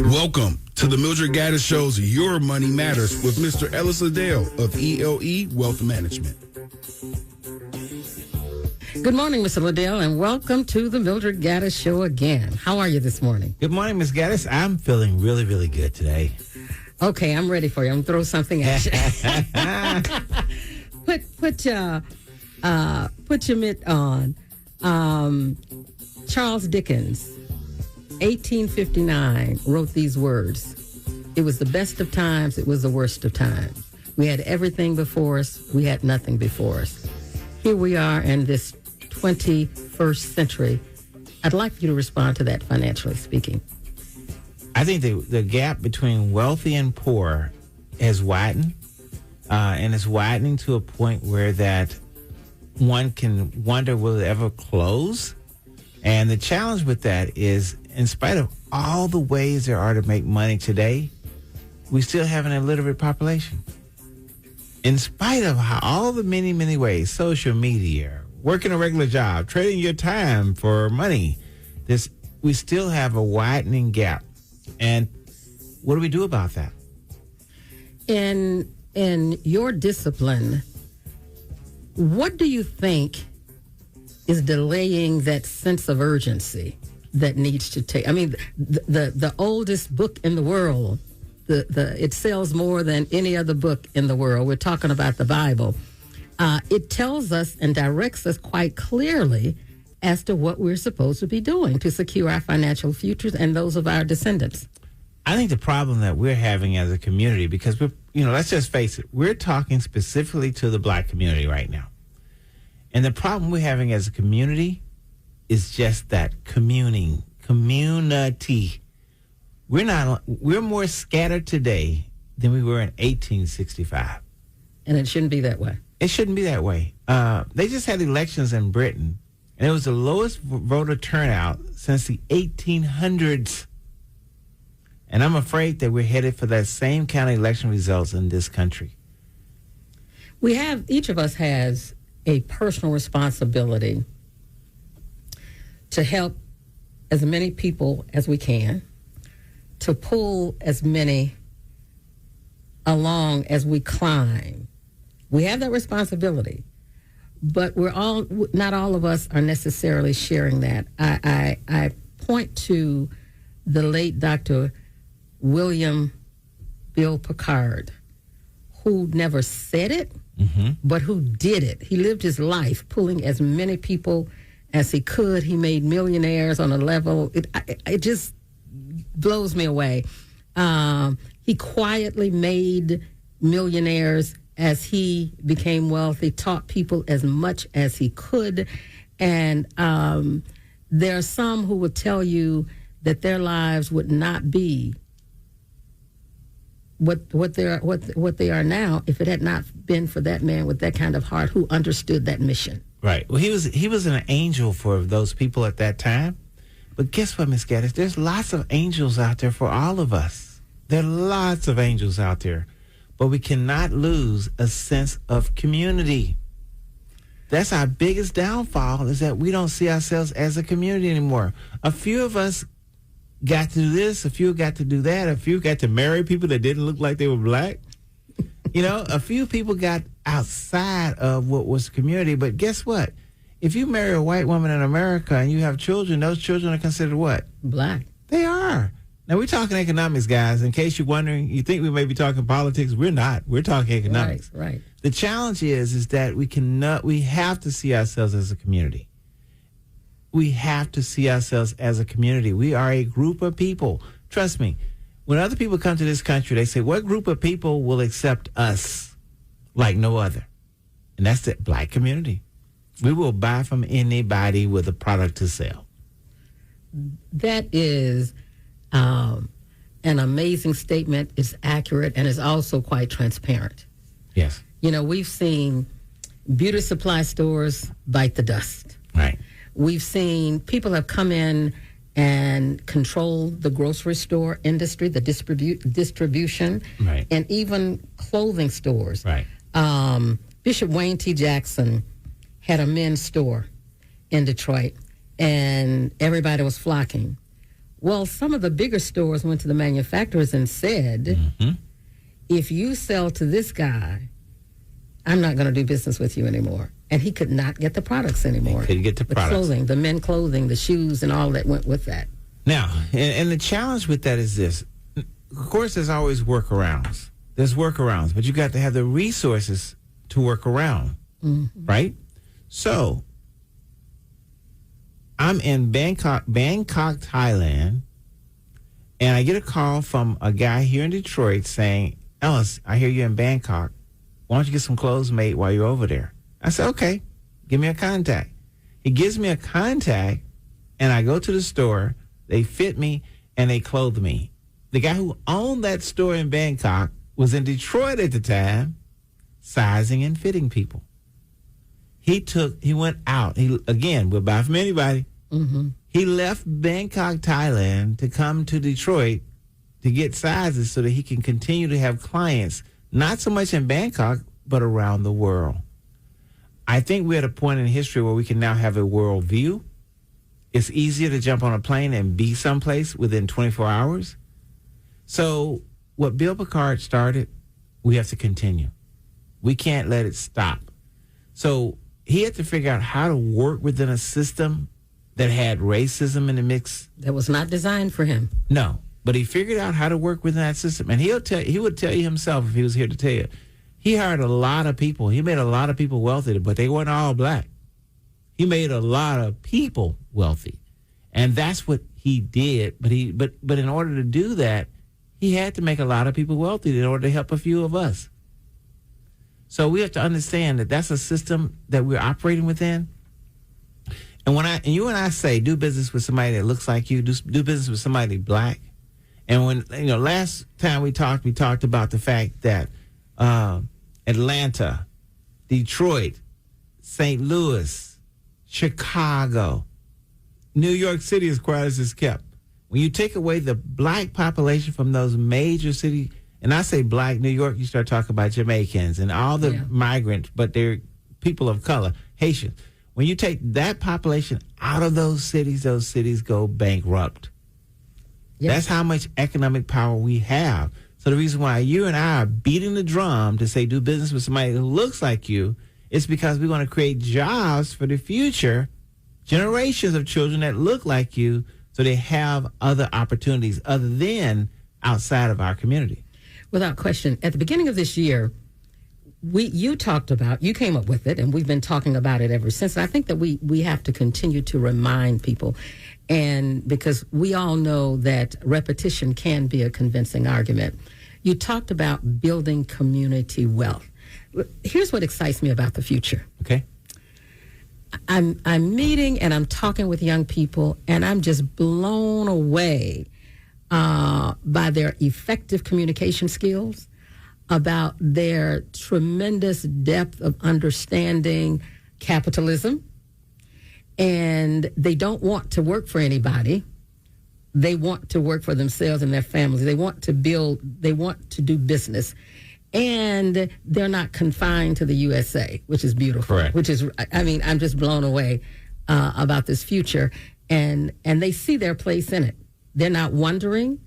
Welcome to the Mildred Gaddis Show's Your Money Matters with Mr. Ellis Liddell of ELE Wealth Management. Good morning, Mr. Liddell, and welcome to the Mildred Gaddis Show again. How are you this morning? Good morning, Ms. Gaddis. I'm feeling really, really good today. Okay, I'm ready for you. I'm going to throw something at you. Put your mitt on. Charles Dickens, 1859, wrote these words. It was the best of times. It was the worst of times. We had everything before us. We had nothing before us. Here we are in this 21st century. I'd like you to respond to that, financially speaking. I think the gap between wealthy and poor has widened, and it's widening to a point where that one can wonder, will it ever close? And the challenge with that is, in spite of all the ways there are to make money today, we still have an illiterate population. In spite of all the many, many ways, social media, working a regular job, trading your time for money, we still have a widening gap. And what do we do about that? In your discipline, what do you think is delaying that sense of urgency that needs to take? I mean, the oldest book in the world, it sells more than any other book in the world. We're talking about the Bible. It tells us and directs us quite clearly as to what we're supposed to be doing to secure our financial futures and those of our descendants. I think the problem that we're having as a community, because let's just face it, we're talking specifically to the black community right now. And the problem we're having as a community is just that community. We're more scattered today than we were in 1865. And it shouldn't be that way. It shouldn't be that way. They just had elections in Britain, and it was the lowest voter turnout since the 1800s. And I'm afraid that we're headed for that same kind of election results in this country. Each of us has a personal responsibility to help as many people as we can, to pull as many along as we climb. We have that responsibility, but not all of us are necessarily sharing that. I point to the late Dr. William Bill Pickard, who never said it, but who did it. He lived his life pulling as many people as he could. He made millionaires on a level. It just blows me away. He quietly made millionaires as he became wealthy, taught people as much as he could. And there are some who would tell you that their lives would not be what they are now if it had not been for that man with that kind of heart who understood that mission. Right. Well, he was an angel for those people at that time. But guess what, Ms. Gaddis? There's lots of angels out there for all of us. There are lots of angels out there. But we cannot lose a sense of community. That's our biggest downfall, is that we don't see ourselves as a community anymore. A few of us got to do this, a few got to do that, a few got to marry people that didn't look like they were black. A few people got outside of what was community. But guess what? If you marry a white woman in America and you have children, those children are considered what? Black. They are. Now, we're talking economics, guys. In case you're wondering, you think we may be talking politics. We're not. We're talking economics. Right. The challenge is that we have to see ourselves as a community. We have to see ourselves as a community. We are a group of people. Trust me, when other people come to this country, they say, what group of people will accept us like no other? And that's the black community. We will buy from anybody with a product to sell. That is an amazing statement. It's accurate, and it's also quite transparent. Yes. We've seen beauty supply stores bite the dust. Right. We've seen people have come in and controlled the grocery store industry, the distribution, right, and even clothing stores. Right. Bishop Wayne T. Jackson had a men's store in Detroit, and everybody was flocking. Well, some of the bigger stores went to the manufacturers and said, if you sell to this guy, I'm not going to do business with you anymore. And he could not get the products anymore. He couldn't get the products. Clothing, the men clothing, the shoes, and all that went with that. Now, and the challenge with that is this. Of course, there's always workarounds. There's workarounds, but you got to have the resources to work around, right? So, I'm in Bangkok, Thailand, and I get a call from a guy here in Detroit saying, Ellis, I hear you're in Bangkok. Why don't you get some clothes made while you're over there? I said, okay, give me a contact. He gives me a contact, and I go to the store. They fit me, and they clothe me. The guy who owned that store in Bangkok was in Detroit at the time, sizing and fitting people. He went out. We'll buy from anybody. He left Bangkok, Thailand to come to Detroit to get sizes so that he can continue to have clients, not so much in Bangkok, but around the world. I think we're at a point in history where we can now have a world view. It's easier to jump on a plane and be someplace within 24 hours. So what Bill Picard started, we have to continue. We can't let it stop. So he had to figure out how to work within a system that had racism in the mix. That was not designed for him. No, but he figured out how to work within that system. And he would tell you himself, if he was here to tell you, he hired a lot of people. He made a lot of people wealthy, but they weren't all black. He made a lot of people wealthy. And that's what he did. But in order to do that, he had to make a lot of people wealthy in order to help a few of us. So we have to understand that that's a system that we're operating within. And you and I say, do business with somebody that looks like you, do business with somebody black. And when, last time we talked about the fact that Atlanta, Detroit, St. Louis, Chicago, New York City, as quiet as it's kept. When you take away the black population from those major cities, and I say black, New York, you start talking about Jamaicans and all the migrants, but they're people of color, Haitians. When you take that population out of those cities go bankrupt. Yes. That's how much economic power we have. So the reason why you and I are beating the drum to say do business with somebody who looks like you is because we want to create jobs for the future generations of children that look like you, so they have other opportunities other than outside of our community. Without question. At the beginning of this year, you came up with it, and we've been talking about it ever since. And I think that we have to continue to remind people, and because we all know that repetition can be a convincing argument. You talked about building community wealth. Here's what excites me about the future. Okay. I'm meeting and I'm talking with young people, and I'm just blown away by their effective communication skills, about their tremendous depth of understanding capitalism. And they don't want to work for anybody. They want to work for themselves and their families. They want to build, they want to do business. And they're not confined to the USA, which is beautiful. Correct. I'm just blown away about this future. And they see their place in it. They're not wondering.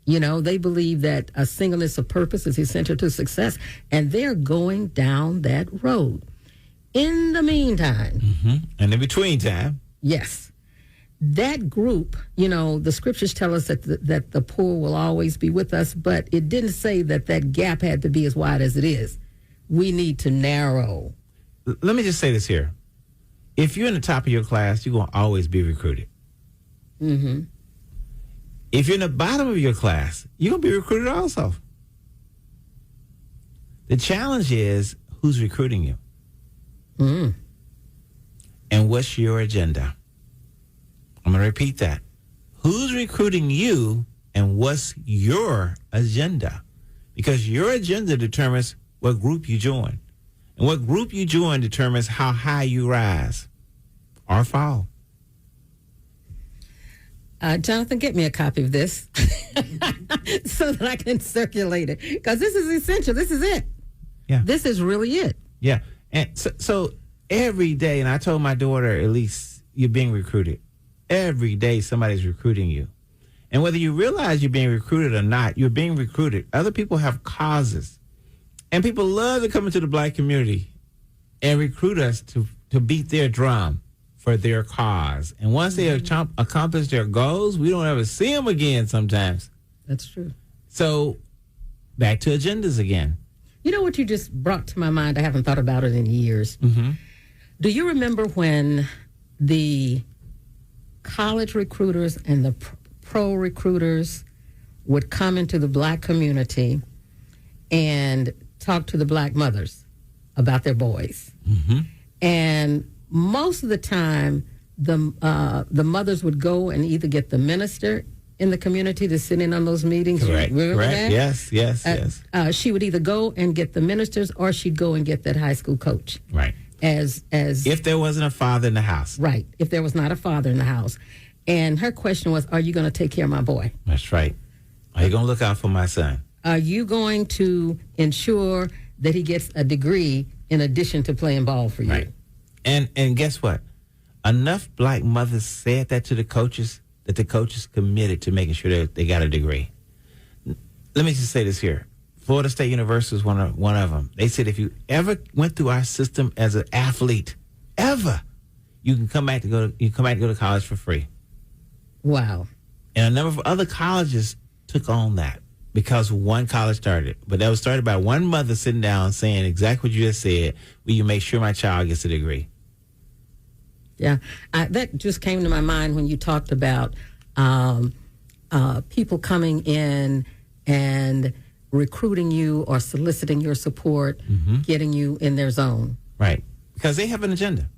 They believe that a singleness of purpose is essential to success, and they're going down that road. In the meantime, and in between time, yes, that group, the scriptures tell us that the poor will always be with us, but it didn't say that gap had to be as wide as it is. We need to narrow. Let me just say this here. If you're in the top of your class, you're going to always be recruited. Mm-hmm. If you're in the bottom of your class, you're going to be recruited also. The challenge is who's recruiting you. Mm. And what's your agenda? I'm going to repeat that. Who's recruiting you and what's your agenda? Because your agenda determines what group you join. And what group you join determines how high you rise or fall. Jonathan, get me a copy of this so that I can circulate it. Because this is essential. This is it. Yeah. This is really it. Yeah. And so every day, and I told my daughter, at least, you're being recruited. Every day somebody's recruiting you. And whether you realize you're being recruited or not, you're being recruited. Other people have causes. And people love to come into the black community and recruit us to beat their drum for their cause. And once they accomplish their goals, we don't ever see them again sometimes. That's true. So back to agendas again. You know what you just brought to my mind? I haven't thought about it in years. Mm-hmm. Do you remember when the college recruiters and the pro recruiters would come into the black community and talk to the black mothers about their boys? Mm-hmm. And most of the time, the mothers would go and either get the minister in the community to sit in on those meetings. Correct. Remember Correct. that? Yes. She would either go and get the ministers, or she'd go and get that high school coach. Right. As if there wasn't a father in the house. Right. If there was not a father in the house. And her question was, are you going to take care of my boy? That's right. Are you going to look out for my son? Are you going to ensure that he gets a degree in addition to playing ball for you? Right. And guess what? Enough black mothers said that to the coaches that the coaches committed to making sure that they got a degree. Let me just say this here. Florida State University was one of them. They said if you ever went through our system as an athlete, ever, you can come back to go to college for free. Wow. And a number of other colleges took on that because one college started it. But that was started by one mother sitting down saying exactly what you just said. Will you make sure my child gets a degree? Yeah, that just came to my mind when you talked about people coming in and recruiting you or soliciting your support, getting you in their zone. Right, because they have an agenda.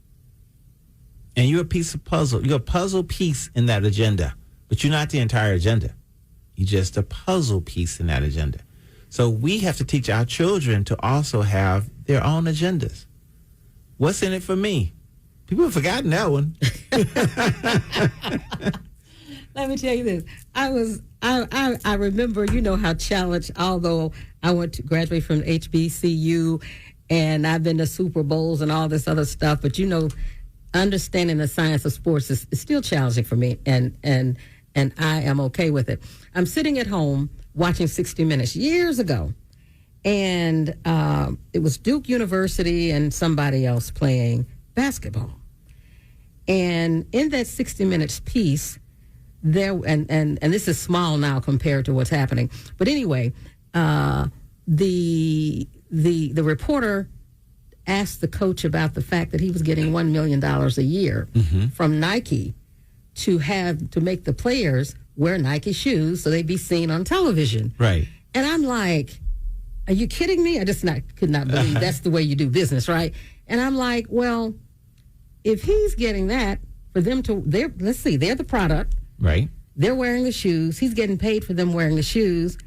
And you're a piece of puzzle. You're a puzzle piece in that agenda, but you're not the entire agenda. You're just a puzzle piece in that agenda. So we have to teach our children to also have their own agendas. What's in it for me? People have forgotten that one. Let me tell you this. I remember, you know, how challenged, although I went to graduate from HBCU and I've been to Super Bowls and all this other stuff, but you know, understanding the science of sports is still challenging for me, and I am okay with it. I'm sitting at home watching 60 Minutes years ago, and it was Duke University and somebody else playing basketball. And in that 60 Minutes piece, there and this is small now compared to what's happening, but anyway, the reporter asked the coach about the fact that he was getting $1 million a year from Nike to make the players wear Nike shoes so they'd be seen on television. Right. And I'm like, are you kidding me? I just could not believe that's the way you do business, right? And I'm like, well, if he's getting that for them they're the product. Right. They're wearing the shoes. He's getting paid for them wearing the shoes.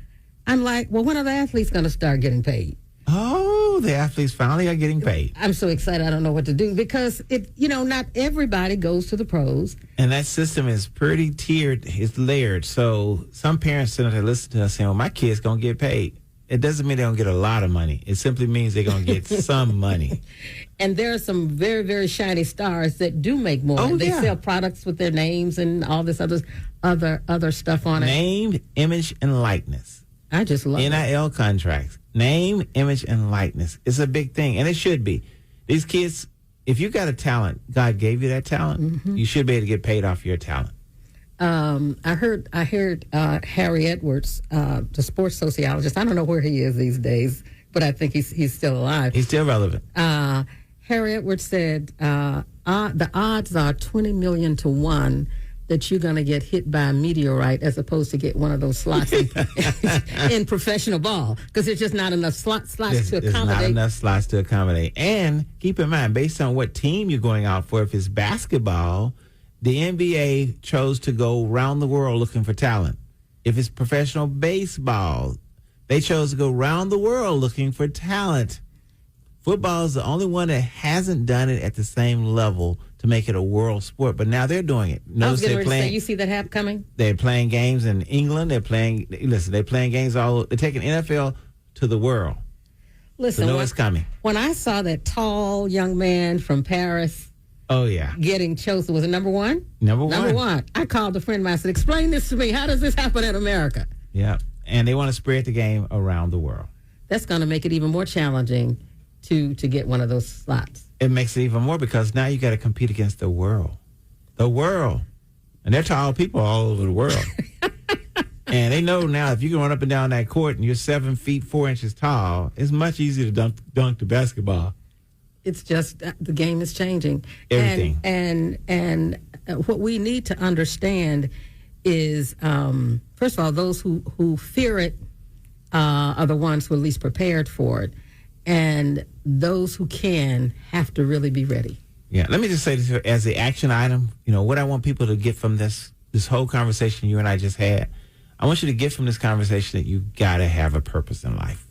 I'm like, well, when are the athletes going to start getting paid? Oh, the athletes finally are getting paid. I'm so excited. I don't know what to do because not everybody goes to the pros. And that system is pretty tiered. It's layered. So some parents sit there listen to us saying, well, my kid's going to get paid. It doesn't mean they're going to get a lot of money. It simply means they're going to get some money. And there are some very, very shiny stars that do make more. Oh, they yeah. sell products with their names and all this other stuff on it. Name, image, and likeness. I just love it. NIL contracts. Name, image, and likeness. It's a big thing, and it should be. These kids, if you got a talent, God gave you that talent, you should be able to get paid off your talent. I heard Harry Edwards, the sports sociologist. I don't know where he is these days, but I think he's still alive. He's still relevant. Harry Edwards said the odds are 20 million to 1 that you're going to get hit by a meteorite as opposed to get one of those slots in professional ball because there's just not enough slots to accommodate. There's not enough slots to accommodate. And keep in mind, based on what team you're going out for, if it's basketball, the NBA chose to go around the world looking for talent. If it's professional baseball, they chose to go around the world looking for talent. Football is the only one that hasn't done it at the same level to make it a world sport, but now they're doing it. I was getting ready to say, you see that coming? They're playing games in England. They're playing games they're taking NFL to the world. Listen, it's coming. When I saw that tall young man from Paris Oh, yeah. getting chosen. Was it number one? Number Number one. one. I called a friend of mine. I said, explain this to me. How does this happen in America? Yeah. And they want to spread the game around the world. That's going to make it even more challenging to get one of those slots. It makes it even more because now you got to compete against the world. The world. And they're tall people all over the world. And they know now if you can run up and down that court and you're 7 feet 4 inches tall, it's much easier to dunk the basketball. It's just the game is changing. Everything. And what we need to understand is, first of all, those who fear it are the ones who are least prepared for it. And those who can have to really be ready. Yeah, let me just say this as the action item. What I want people to get from this whole conversation you and I just had, I want you to get from this conversation that you got to have a purpose in life.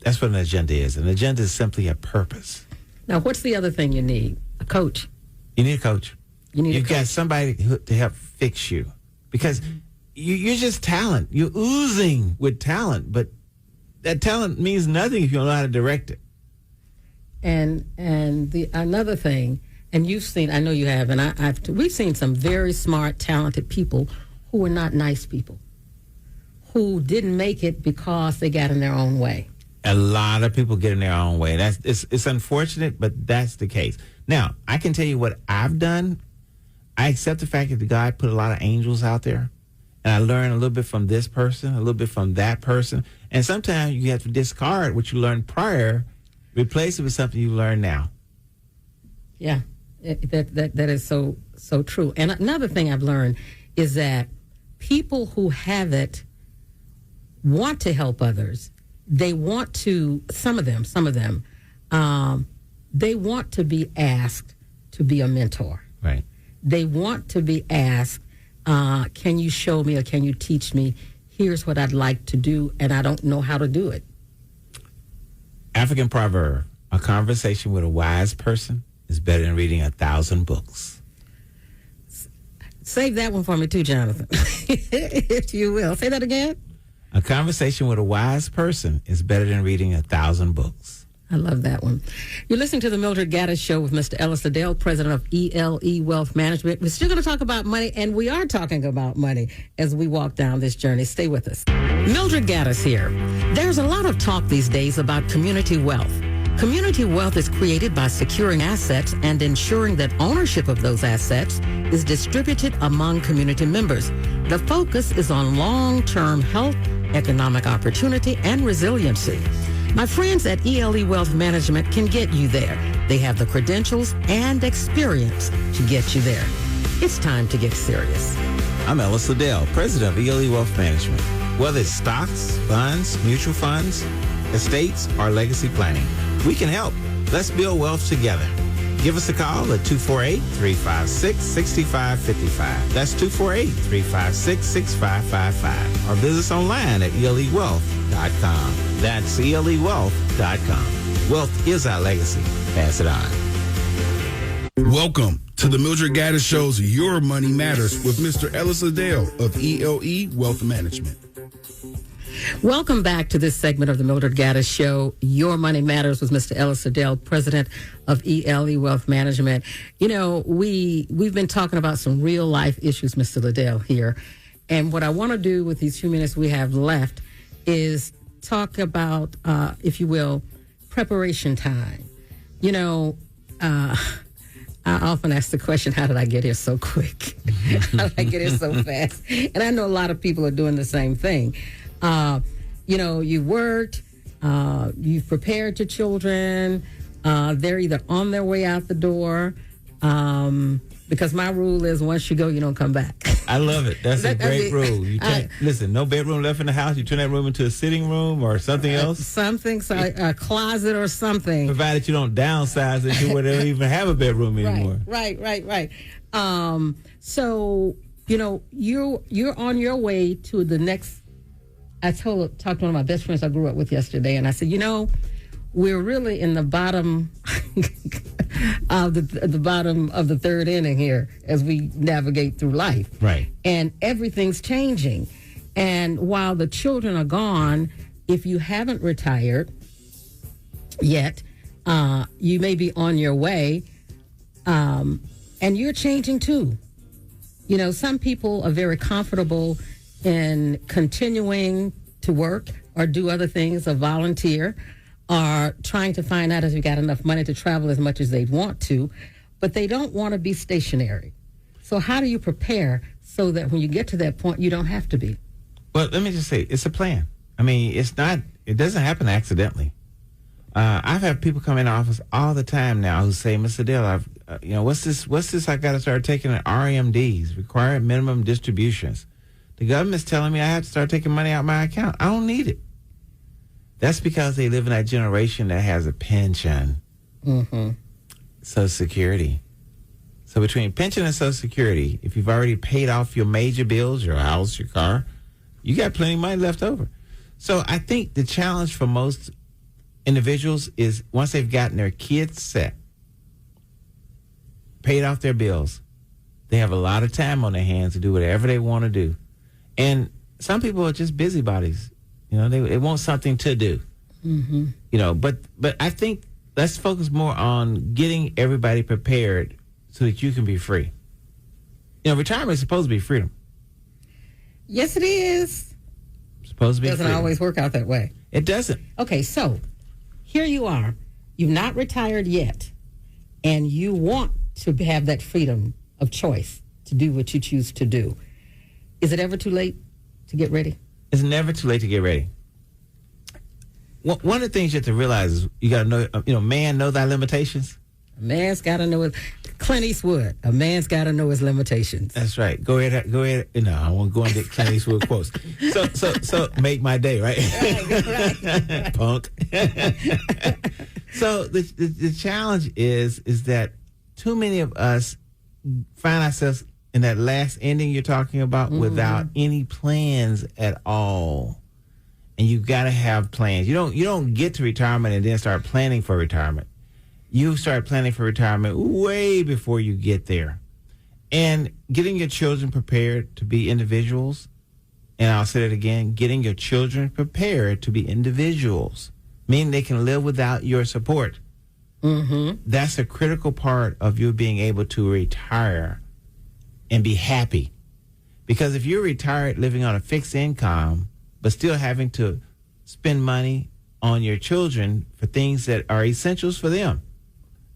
That's what an agenda is. An agenda is simply a purpose. Now, what's the other thing you need? A coach. You need a coach. You've got somebody to help fix you because you're just talent. You're oozing with talent, but that talent means nothing if you don't know how to direct it. And another thing, and you've seen, I know you have, and we've seen some very smart, talented people who are not nice people, who didn't make it because they got in their own way. A lot of people get in their own way. It's unfortunate, but that's the case. Now, I can tell you what I've done. I accept the fact that God put a lot of angels out there, and I learn a little bit from this person, a little bit from that person, and sometimes you have to discard what you learned prior, replace it with something you learn now. Yeah, that is so true. And another thing I've learned is that people who have it want to help others. They want to, some of them, they want to be asked to be a mentor. Right. They want to be asked, can you show me or can you teach me? Here's what I'd like to do, and I don't know how to do it. African proverb, a conversation with a wise person is better than reading 1,000 books. Save that one for me too, Jonathan, if you will. Say that again. A conversation with a wise person is better than reading 1,000 books. I love that one. You're listening to the Mildred Gaddis Show with Mr. Ellis Liddell, president of ELE Wealth Management. We're still going to talk about money, and we are talking about money as we walk down this journey. Stay with us. Mildred Gaddis here. There's a lot of talk these days about community wealth. Community wealth is created by securing assets and ensuring that ownership of those assets is distributed among community members. The focus is on long-term health, economic opportunity, and resiliency. My friends at ELE Wealth Management can get you there. They have the credentials and experience to get you there. It's time to get serious. I'm Ellis Liddell, president of ELE Wealth Management. Whether it's stocks, bonds, mutual funds, estates, or legacy planning, we can help. Let's build wealth together. Give us a call at 248-356-6555. That's 248-356-6555. Or visit us online at elewealth.com. That's elewealth.com. Wealth is our legacy. Pass it on. Welcome to the Mildred Gaddis Show's Your Money Matters with Mr. Ellis Liddell of ELE Wealth Management. Welcome back to this segment of the Mildred Gaddis Show, Your Money Matters with Mr. Ellis Liddell, president of ELE Wealth Management. You know, we've been talking about some real life issues, Mr. Liddell, here. And what I want to do with these few minutes we have left is talk about, if you will, preparation time. You know, I often ask the question, how did I get here so quick? How did I get here so fast? And I know a lot of people are doing the same thing. You know, you worked, you've prepared your children, they're either on their way out the door, because my rule is once you go, you don't come back. I love it. That's a great rule. You listen, no bedroom left in the house. You turn that room into a sitting room or something else. A closet or something. Provided you don't downsize it to where they don't even have a bedroom anymore. Right. So, you know, you're on your way to the next. I talked to one of my best friends I grew up with yesterday, and I said, you know, we're really in the bottom of the bottom of the third inning here as we navigate through life. Right. And everything's changing. And while the children are gone, if you haven't retired yet, you may be on your way. And you're changing too. You know, some people are very comfortable in continuing to work or do other things or volunteer or trying to find out if you got enough money to travel as much as they want to, but they don't want to be stationary. So how do you prepare so that when you get to that point, you don't have to be? Well, let me just say, it's a plan. I mean, it doesn't happen accidentally. I've had people come in the office all the time now who say, Mr. Dill, what's this I got to start taking RMDs, required minimum distributions. The government's telling me I have to start taking money out of my account. I don't need it. That's because they live in that generation that has a pension. Mm-hmm. Social Security. So between pension and Social Security, if you've already paid off your major bills, your house, your car, you got plenty of money left over. So I think the challenge for most individuals is once they've gotten their kids set, paid off their bills, they have a lot of time on their hands to do whatever they want to do. And some people are just busybodies. You know, they want something to do. Mm-hmm. You know, but I think let's focus more on getting everybody prepared so that you can be free. You know, retirement is supposed to be freedom. Yes, it is. Supposed to be Doesn't freedom. always work out that way. It doesn't. Okay, so here you are. You've not retired yet, and you want to have that freedom of choice to do what you choose to do. Is it ever too late to get ready? It's never too late to get ready. One of the things you have to realize is you got to know, man, know thy limitations. A man's got to know it. Clint Eastwood, a man's got to know his limitations. That's right. Go ahead. No, I won't go into Clint Eastwood quotes. So make my day, right? Right. Punk. So the challenge is that too many of us find ourselves in that last ending you're talking about without any plans at all. And you got to have plans. You don't get to retirement and then start planning for retirement. You start planning for retirement way before you get there. And getting your children prepared to be individuals, and I'll say it again, getting your children prepared to be individuals, meaning they can live without your support. Mm-hmm. That's a critical part of you being able to retire and be happy. Because if you're retired living on a fixed income, but still having to spend money on your children for things that are essentials for them.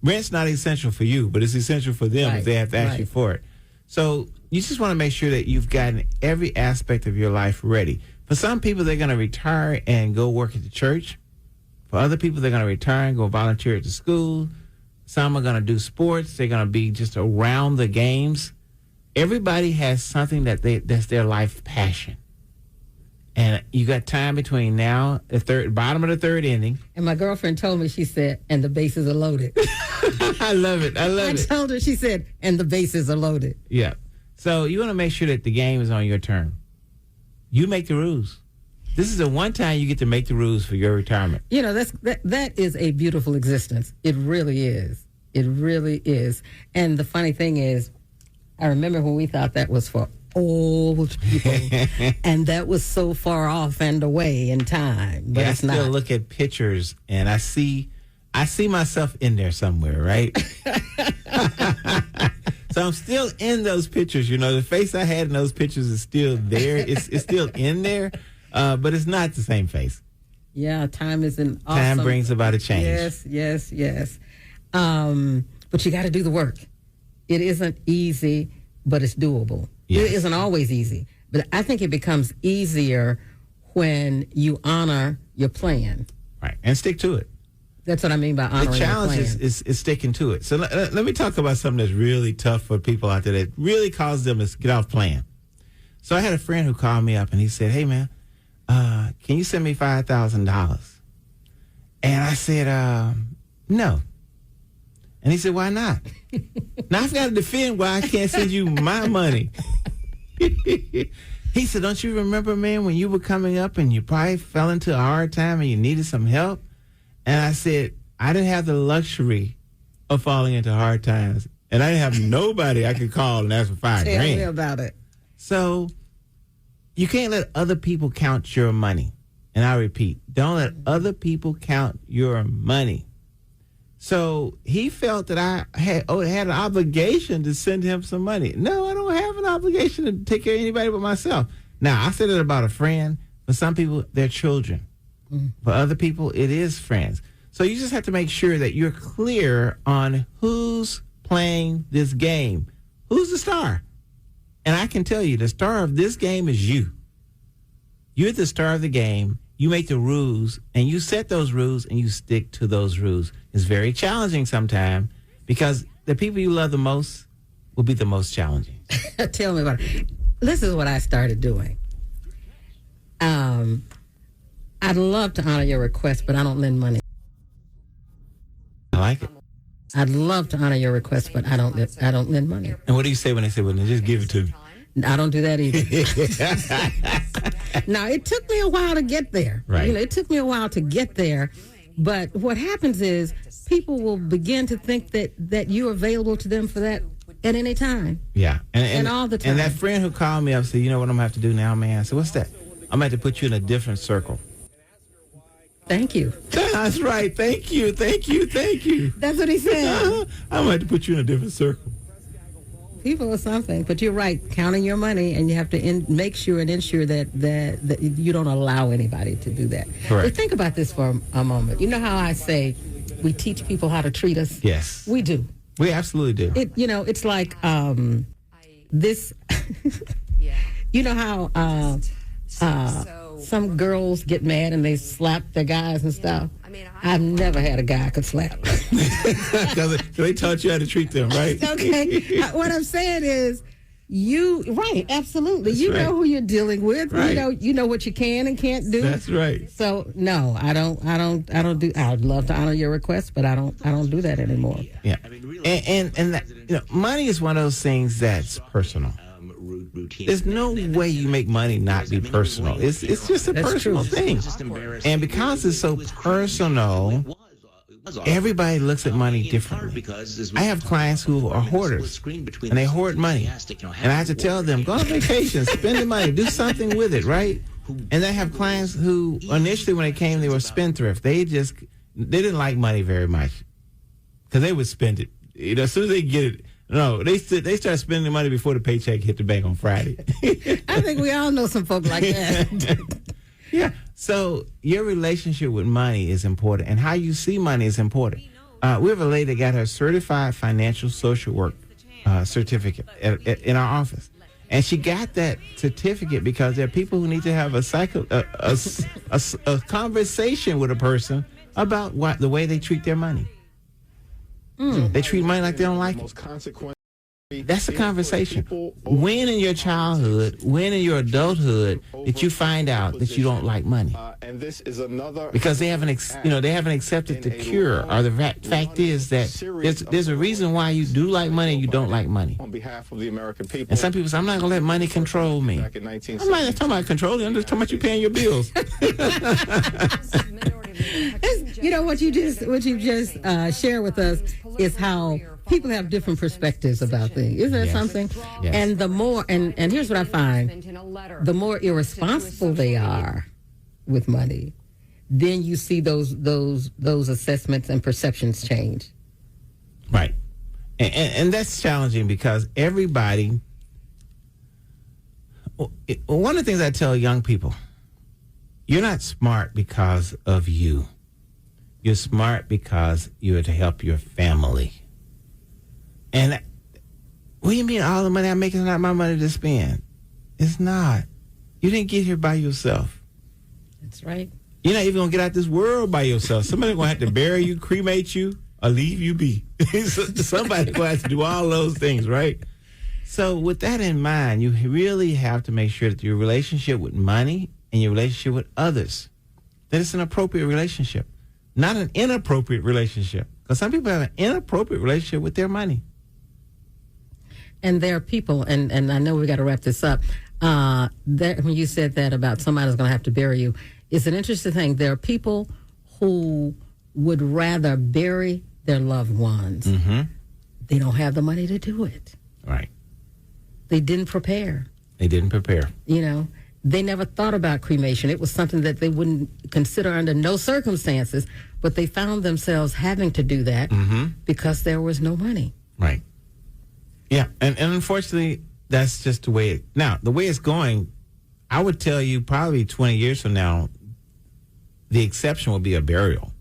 Rent's not essential for you, but it's essential for them if they have to ask you for it. So you just want to make sure that you've gotten every aspect of your life ready. For some people, they're going to retire and go work at the church. For other people, they're going to retire and go volunteer at the school. Some are going to do sports. They're going to be just around the games. Everybody has something that's their life passion. And you got time between now, bottom of the third inning. And my girlfriend told me, she said, and the bases are loaded. I love it. I told her, she said, and the bases are loaded. Yeah. So you want to make sure that the game is on your turn. You make the rules. This is the one time you get to make the rules for your retirement. You know, that is a beautiful existence. It really is. It really is. And the funny thing is, I remember when we thought that was for old people, and that was so far off and away in time. But it's not. I still look at pictures, and I see myself in there somewhere, right? So I'm still in those pictures. You know, the face I had in those pictures is still there. It's still in there, but it's not the same face. Yeah, time is an awesome. Time brings about a change. Yes. But you got to do the work. It isn't easy, but it's doable. Yes. It isn't always easy, but I think it becomes easier when you honor your plan. Right, and stick to it. That's what I mean by honoring the challenge your plan. is sticking to it. So let me talk about something that's really tough for people out there that really causes them to get off plan. So I had a friend who called me up and he said, "Hey man, can you send me $5,000?" And I said, "No." And he said, "Why not?" Now I've got to defend why I can't send you my money. He said, "Don't you remember, man, when you were coming up and you probably fell into a hard time and you needed some help?" And I said, "I didn't have the luxury of falling into hard times. And I didn't have nobody I could call and ask for $5,000. Tell me about it. So you can't let other people count your money. And I repeat, don't let other people count your money. So he felt that I had an obligation to send him some money. No, I don't have an obligation to take care of anybody but myself. Now, I said it about a friend. For some people, they're children. For other people, it is friends. So you just have to make sure that you're clear on who's playing this game. Who's the star? And I can tell you, the star of this game is you. You're the star of the game. You make the rules, and you set those rules, and you stick to those rules. It's very challenging sometimes because the people you love the most will be the most challenging. Tell me about it. This is what I started doing. I'd love to honor your request, but I don't lend money. I like it. I'd love to honor your request, but I don't lend money. And what do you say when they say, well, then just give it to me? I don't do that either. Now, it took me a while to get there. Right. It took me a while to get there. But what happens is people will begin to think that you're available to them for that at any time. Yeah. And all the time. And that friend who called me up said, you know what I'm going to have to do now, man? I said, what's that? I'm going to have to put you in a different circle. Thank you. That's right. Thank you. That's what he said. I'm going to have to put you in a different circle. People are something, but you're right. Counting your money, and you have to make sure and ensure that you don't allow anybody to do that. Correct. But think about this for a moment. You know how I say we teach people how to treat us? Yes. We do. We absolutely do. It's like this. You know how some girls get mad and they slap their guys and stuff. I've never had a guy I could slap. Because they taught you how to treat them, right? Okay. What I'm saying is, right, absolutely. That's you right. know who you're dealing with. Right. You know what you can and can't do. That's right. So no, I don't do. I'd love to honor your request, but I don't do that anymore. Yeah. And that, money is one of those things that's personal. There's no way you make money not be personal. It's just a personal thing. And because it's so personal, everybody looks at money differently. I have clients who are hoarders, and they hoard money. And I have to tell them, go on vacation, spend the money, do something with it, right? And I have clients who initially when they came, they were spendthrift. They didn't like money very much because they would spend it. As soon as they get it, no, they start spending the money before the paycheck hit the bank on Friday. I think we all know some folk like that. Yeah. So your relationship with money is important, and how you see money is important. We have a lady that got her certified financial social work certificate in our office, and she got that certificate because there are people who need to have a conversation with a person about the way they treat their money. They treat money like they don't like it. That's a conversation. When in your childhood, when in your adulthood, did you find out that you don't like money? Because they haven't accepted the cure, or the fact is that there's a reason why you do like money and you don't like money. And some people say, I'm not going to let money control me. I'm not talking about controlling. I'm just talking about you paying your bills. What you just shared with us is how people have different perspectives about things. Isn't that something? Yes. And the more, and here's what I find, the more irresponsible they are with money, then you see those assessments and perceptions change. Right. And that's challenging because everybody, one of the things I tell young people, you're not smart because of you. You're smart because you're to help your family. And what do you mean all the money I'm making is not my money to spend? It's not. You didn't get here by yourself. That's right. You're not even going to get out this world by yourself. Somebody's going to have to bury you, cremate you, or leave you be. Somebody's going to have to do all those things, right? So with that in mind, you really have to make sure that your relationship with money and your relationship with others, that it's an appropriate relationship, not an inappropriate relationship. Because some people have an inappropriate relationship with their money. And there are people, and I know we got to wrap this up. When you said that about somebody's going to have to bury you, it's an interesting thing. There are people who would rather bury their loved ones. Mm-hmm. They don't have the money to do it. Right. They didn't prepare. They didn't prepare. they never thought about cremation. It was something that they wouldn't consider under no circumstances, but they found themselves having to do that because there was no money. Right. Yeah, and unfortunately, that's just the way the way it's going, I would tell you probably 20 years from now, the exception will be a burial.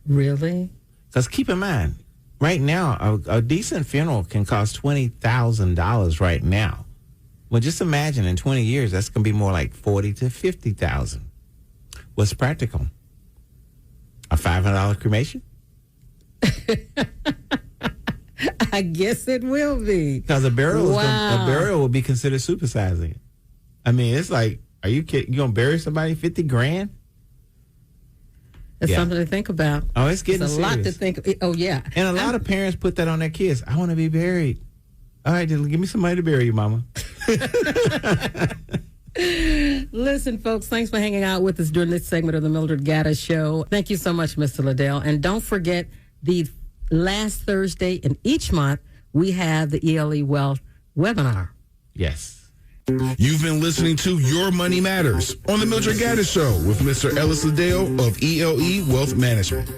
Really? Because keep in mind, right now, a decent funeral can cost $20,000 right now. Well, just imagine in 20 years, that's going to be more like $40,000 to $50,000. What's practical? A $500 cremation? I guess it will be. Because a burial Wow. will be considered supersizing. I mean, it's like, are you kidding? You gonna bury somebody $50,000? It's Yeah. something to think about. Oh, it's getting It's a lot to serious. think. Oh, yeah. And a lot of parents put that on their kids. I want to be buried. All right, then give me somebody to bury you, mama. Listen, folks, thanks for hanging out with us during this segment of the Mildred Gaddis Show. Thank you so much, Mr. Liddell. And don't forget, the last Thursday in each month, we have the ELE Wealth webinar. Yes. You've been listening to Your Money Matters on the Mildred Gaddis Show with Mr. Ellis Liddell of ELE Wealth Management.